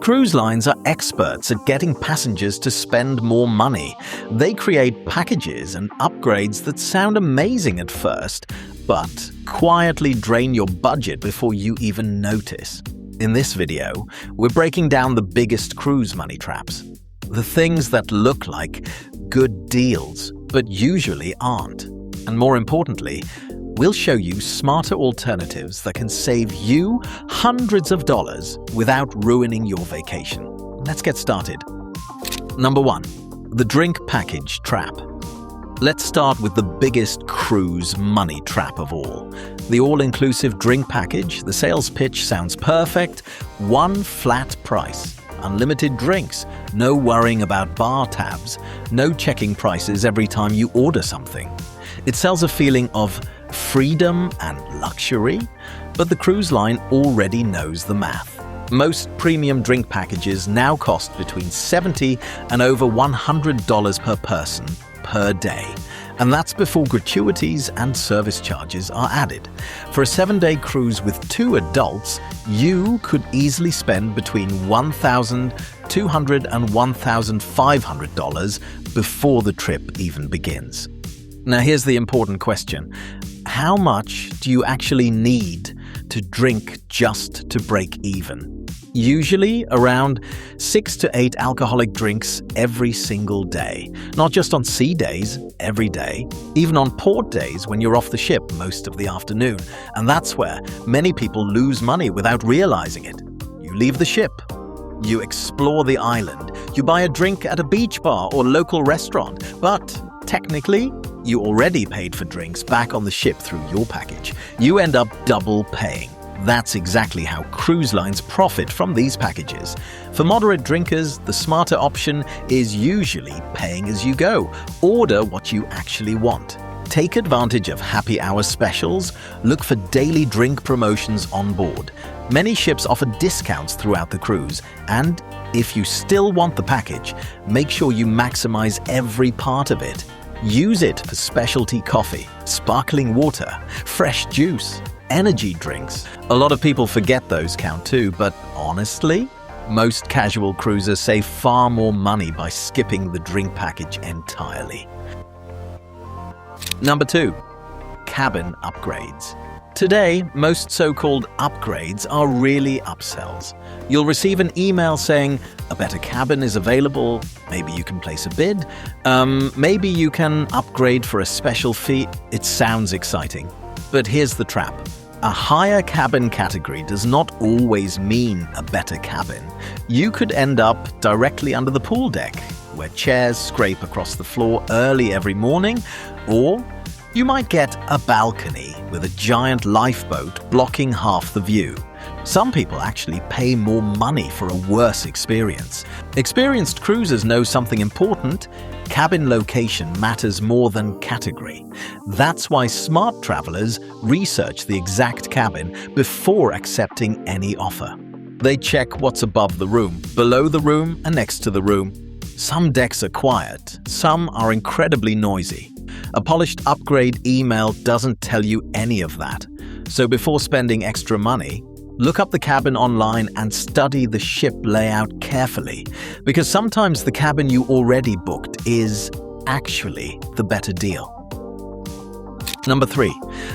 Cruise lines are experts at getting passengers to spend more money. They create packages and upgrades that sound amazing at first, but quietly drain your budget before you even notice. In this video, we're breaking down the biggest cruise money traps. The things that look like good deals, but usually aren't. And more importantly, we'll show you smarter alternatives that can save you hundreds of dollars without ruining your vacation. Let's get started. Number 1. The drink package trap. Let's start with the biggest cruise money trap of all. The all-inclusive drink package. The sales pitch sounds perfect. One flat price. Unlimited drinks. No worrying about bar tabs. No checking prices every time you order something. It sells a feeling of freedom and luxury, but the cruise line already knows the math. Most premium drink packages now cost between $70 and over $100 per person per day, and that's before gratuities and service charges are added. For a 7-day cruise with 2 adults, you could easily spend between $1,200 and $1,500 before the trip even begins. Now here's the important question. How much do you actually need to drink just to break even? Usually around 6 to 8 alcoholic drinks every single day. Not just on sea days, every day, even on port days when you're off the ship most of the afternoon. And that's where many people lose money without realizing it. You leave the ship, you explore the island, you buy a drink at a beach bar or local restaurant, but technically, you already paid for drinks back on the ship through your package. You end up double paying. That's exactly how cruise lines profit from these packages. For moderate drinkers, the smarter option is usually paying as you go. Order what you actually want. Take advantage of happy hour specials. Look for daily drink promotions on board. Many ships offer discounts throughout the cruise, and if you still want the package, make sure you maximize every part of it. Use it for specialty coffee, sparkling water, fresh juice, energy drinks. A lot of people forget those count too, but honestly, most casual cruisers save far more money by skipping the drink package entirely. Number 2. Cabin upgrades. Today, most so-called upgrades are really upsells. You'll receive an email saying a better cabin is available, maybe you can place a bid, maybe you can upgrade for a special fee. It sounds exciting. But here's the trap. A higher cabin category does not always mean a better cabin. You could end up directly under the pool deck, where chairs scrape across the floor early every morning, or you might get a balcony with a giant lifeboat blocking half the view. Some people actually pay more money for a worse experience. Experienced cruisers know something important. Cabin location matters more than category. That's why smart travelers research the exact cabin before accepting any offer. They check what's above the room, below the room, and next to the room. Some decks are quiet, some are incredibly noisy. A polished upgrade email doesn't tell you any of that. So before spending extra money, look up the cabin online and study the ship layout carefully, because sometimes the cabin you already booked is actually the better deal. Number 3.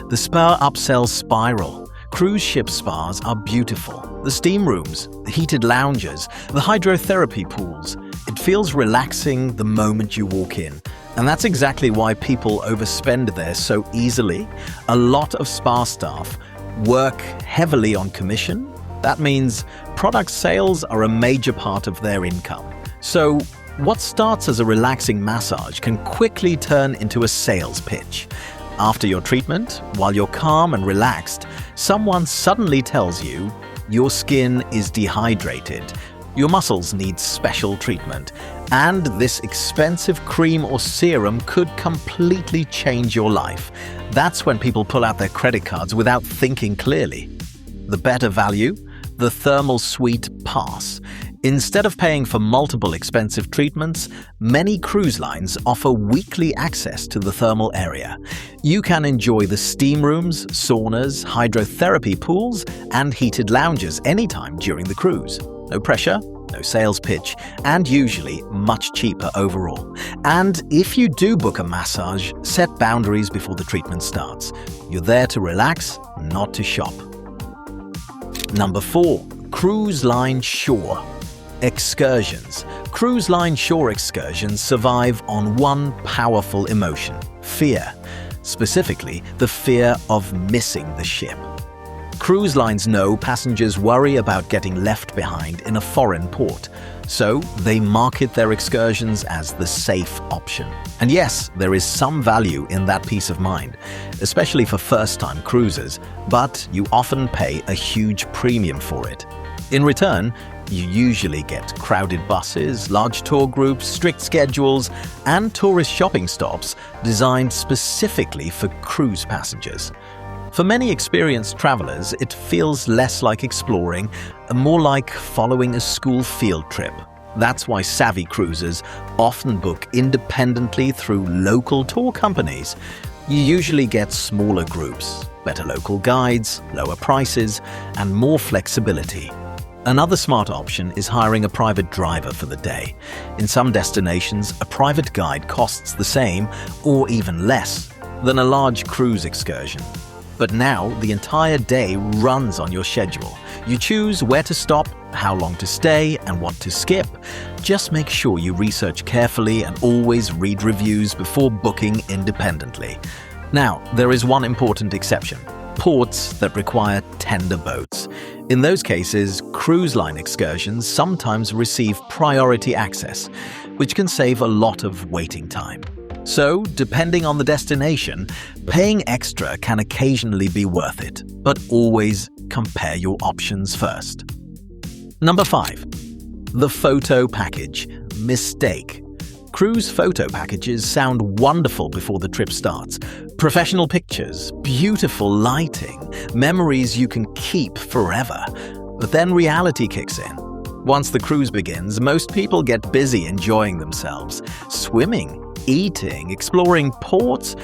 The spa upsell spiral. Cruise ship spas are beautiful. The steam rooms, the heated lounges, the hydrotherapy pools. It feels relaxing the moment you walk in. And that's exactly why people overspend there so easily. A lot of spa staff work heavily on commission. That means product sales are a major part of their income. So what starts as a relaxing massage can quickly turn into a sales pitch. After your treatment, while you're calm and relaxed, someone suddenly tells you your skin is dehydrated, your muscles need special treatment, and this expensive cream or serum could completely change your life. That's when people pull out their credit cards without thinking clearly. The better value? The Thermal Suite Pass. Instead of paying for multiple expensive treatments, many cruise lines offer weekly access to the thermal area. You can enjoy the steam rooms, saunas, hydrotherapy pools, and heated lounges anytime during the cruise. No pressure, no sales pitch, and usually much cheaper overall. And if you do book a massage, set boundaries before the treatment starts. You're there to relax, not to shop. Number 4. Cruise line shore excursions. Cruise line shore excursions survive on one powerful emotion: fear. Specifically, the fear of missing the ship. Cruise lines know passengers worry about getting left behind in a foreign port, so they market their excursions as the safe option. And yes, there is some value in that peace of mind, especially for first-time cruisers, but you often pay a huge premium for it. In return, you usually get crowded buses, large tour groups, strict schedules, and tourist shopping stops designed specifically for cruise passengers. For many experienced travelers, it feels less like exploring and more like following a school field trip. That's why savvy cruisers often book independently through local tour companies. You usually get smaller groups, better local guides, lower prices, and more flexibility. Another smart option is hiring a private driver for the day. In some destinations, a private guide costs the same or even less than a large cruise excursion. But now the entire day runs on your schedule. You choose where to stop, how long to stay, and what to skip. Just make sure you research carefully and always read reviews before booking independently. Now, there is one important exception: ports that require tender boats. In those cases, cruise line excursions sometimes receive priority access, which can save a lot of waiting time. So, depending on the destination, paying extra can occasionally be worth it, but always compare your options first. Number 5. The photo package. Mistake. Cruise photo packages sound wonderful before the trip starts. Professional pictures, beautiful lighting, memories you can keep forever. But then reality kicks in. Once the cruise begins, most people get busy enjoying themselves. Swimming, eating, exploring ports,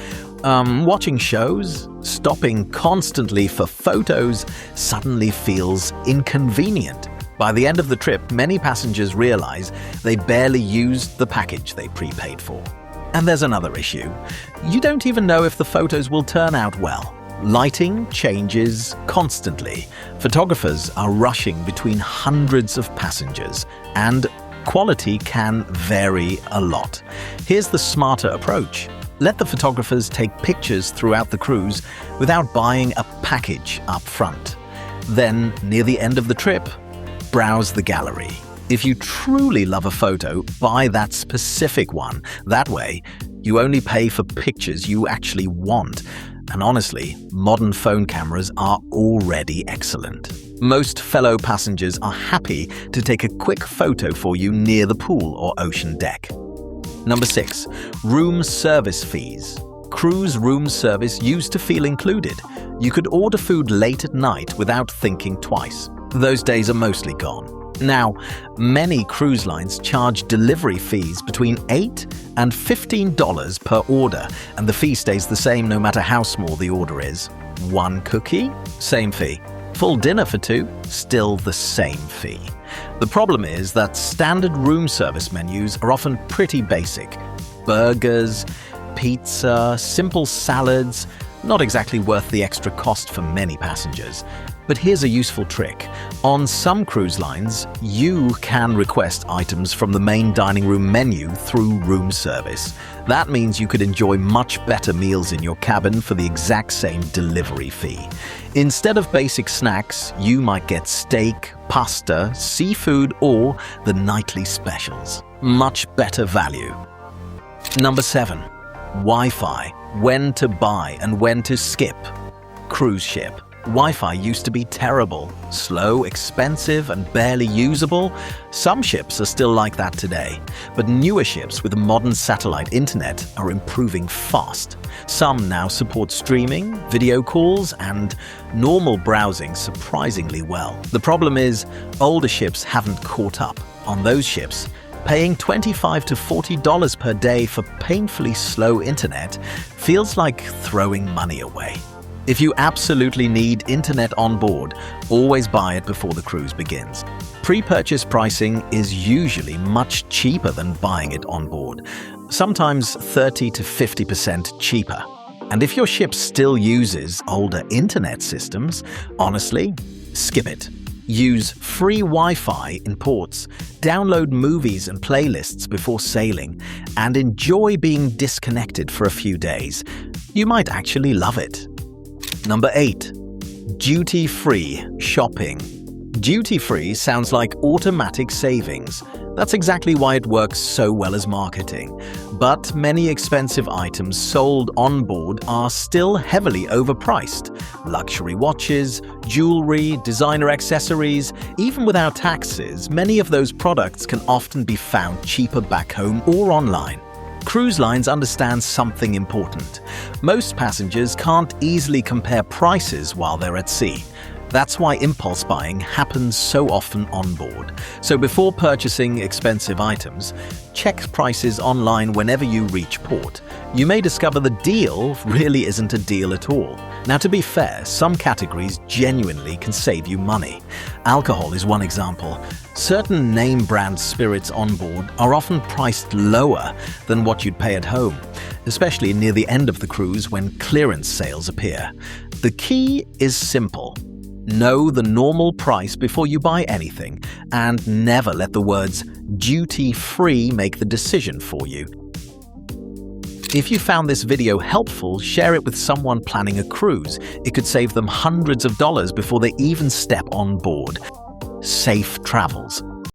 watching shows. Stopping constantly for photos suddenly feels inconvenient. By the end of the trip, many passengers realize they barely used the package they prepaid for. And there's another issue. You don't even know if the photos will turn out well. Lighting changes constantly. Photographers are rushing between hundreds of passengers, and quality can vary a lot. Here's the smarter approach. Let the photographers take pictures throughout the cruise without buying a package up front. Then, near the end of the trip, browse the gallery. If you truly love a photo, buy that specific one. That way, you only pay for pictures you actually want. And honestly, modern phone cameras are already excellent. Most fellow passengers are happy to take a quick photo for you near the pool or ocean deck. Number 6. Room service fees. Cruise room service used to feel included. You could order food late at night without thinking twice. Those days are mostly gone. Now, many cruise lines charge delivery fees between $8 and $15 per order, and the fee stays the same no matter how small the order is. One cookie? Same fee. Full dinner for 2? Still the same fee. The problem is that standard room service menus are often pretty basic. Burgers, pizza, simple salads, not exactly worth the extra cost for many passengers. But here's a useful trick. On some cruise lines, you can request items from the main dining room menu through room service. That means you could enjoy much better meals in your cabin for the exact same delivery fee. Instead of basic snacks, you might get steak, pasta, seafood, or the nightly specials. Much better value. Number 7. Wi-Fi. When to buy and when to skip. Cruise ship. Wi-Fi used to be terrible, slow, expensive, and barely usable. Some ships are still like that today, but newer ships with a modern satellite internet are improving fast. Some now support streaming, video calls, and normal browsing surprisingly well. The problem is, older ships haven't caught up. On those ships, paying $25 to $40 per day for painfully slow internet feels like throwing money away. If you absolutely need internet on board, always buy it before the cruise begins. Pre-purchase pricing is usually much cheaper than buying it on board, sometimes 30 to 50% cheaper. And if your ship still uses older internet systems, honestly, skip it. Use free Wi-Fi in ports, download movies and playlists before sailing, and enjoy being disconnected for a few days. You might actually love it. Number 8. Duty-free shopping. Duty-free sounds like automatic savings. That's exactly why it works so well as marketing. But many expensive items sold on board are still heavily overpriced. Luxury watches, jewelry, designer accessories, even without taxes, many of those products can often be found cheaper back home or online. Cruise lines understand something important. Most passengers can't easily compare prices while they're at sea. That's why impulse buying happens so often on board. So before purchasing expensive items, check prices online whenever you reach port. You may discover the deal really isn't a deal at all. Now, to be fair, some categories genuinely can save you money. Alcohol is one example. Certain name brand spirits on board are often priced lower than what you'd pay at home, especially near the end of the cruise when clearance sales appear. The key is simple. Know the normal price before you buy anything, and never let the words duty-free make the decision for you. If you found this video helpful, share it with someone planning a cruise. It could save them hundreds of dollars before they even step on board. Safe travels.